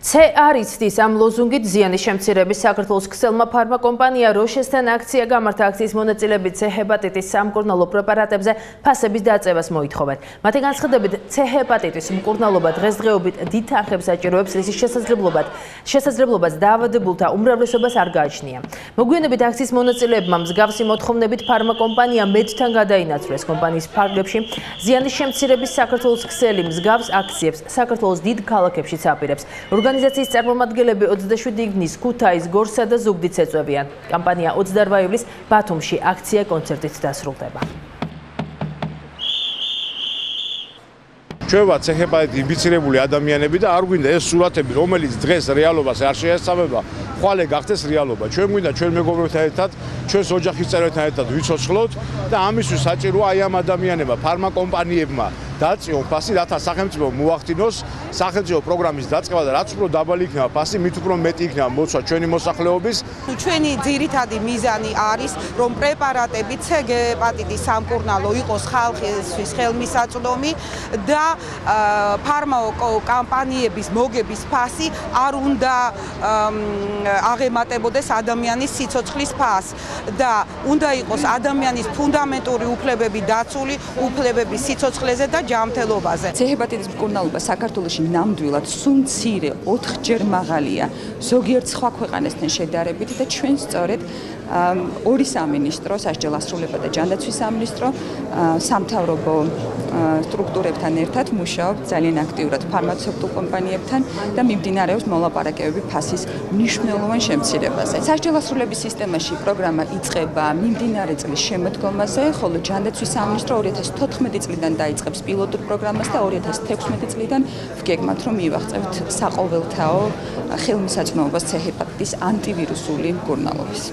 C არიცდის ამ ლოზუნგით ზიანის შემცირების საქართველოს ქსელმა ფარმა კომპანია როშესთან აქცია გამართა აქციის მონაწილეები C ჰეპატიტის სამკურნალო პრეპარატებზე ფასების დაწევას მოითხოვენ. მათი განცხადებით C ჰეპატიტის მკურნალობა დღესდღეობით დიდ თანხებს საჭიროებს, რის შესაძლებლობას დაავადებულთა უმრავლესობას არ გააჩნია. მოგვიანებით აქციის მონაწილეებმა მსგავსი მოთხოვნებით ფარმა კომპანია მედთან გადაინაცვლეს. კომპანიის ფარგლებში ზიანის შემცირების საქართველოს ქსელი მსგავს აქციებს საქართველოს დიდ ქალაქებშიც აპირებს. ორგანიზაციის წარმომადგენლები 27 ივნის ქუთაის, გორსა და ზუგდიდს ეწევიან. კამპანია 28 ივლისს ბათუმში აქცია კონცერტით დასრულდება. ჩვენ ვართ ჰეპატიტით ინფიცირებული ადამიანები და არ გვინდა ეს სურათები, რომელიც დღეს რეალობას არ შეესაბამება, ხვალე გახდეს რეალობა. ჩვენ გვინდა ჩვენ მეგობრებთან ერთად, ჩვენს ოჯახის წევრებთან ერთად ვიცოცხლოთ და ამისთვის საჭიროა აი ამ ადამიანებმა, ფარმა კომპანიებმა დაწიონ ფასი, რათა სახელმწიფო მოახდინოს სახელმწიფო პროგრამის დაწყება და რაც უფრო დაბალი იქნება ფასი, მით უფრო მეტი იქნება მოცვა ჩვენი მოსახლეობის. ჩვენი ძირითადი მიზანი არის, რომ პრეპარატები C ჰეპატიტის სამკურნალო იყოს ხალხისთვის ხელმისაწვდომი და ფარმა კომპანიების მოგების ფასი არ უნდა აღემატებოდეს ადამიანის სიცოცხლის ფასს და უნდა იყოს ადამიანის ფუნდამენტური უფლებები დაცული, უფლებები სიცოცხლეზე და ჯანმრთელობაზე. C ჰეპატიტის მკურნალობა საქართველოში ნამდვილად სულ მცირე 4-ჯერ მაღალია ზოგიერთ სხვა ქვეყანასთან შედარებით და ჩვენ სწორედ ორი სამინისტრო, სასჯელ ასრულება და ჯანდაცვის სამინისტრო სამთავრობო სტრუქტურებთან ერთად მუშაობთ ძალიან აქტიურად ფარმაცევტულ კომპანიებთან და მიმდინარეობს მოლაპარაკებები ფასის მნიშვნელოვან შემცირებაზე. სასჯელ ასრულების სისტემაში პროგრამა იწყება მიმდინარე წლის შემოდგომაზე, ხოლო ჯანდაცვის სამინისტრო 2014 წლიდან დაიწყებს პილოტურ პროგრამას და 2016 წლიდან ვგეგმავთ, რომ მივაღწევთ საყოველთაო ხელმისაწვდომობას C ჰეპატიტის ანტივირუსული მკურნალობის.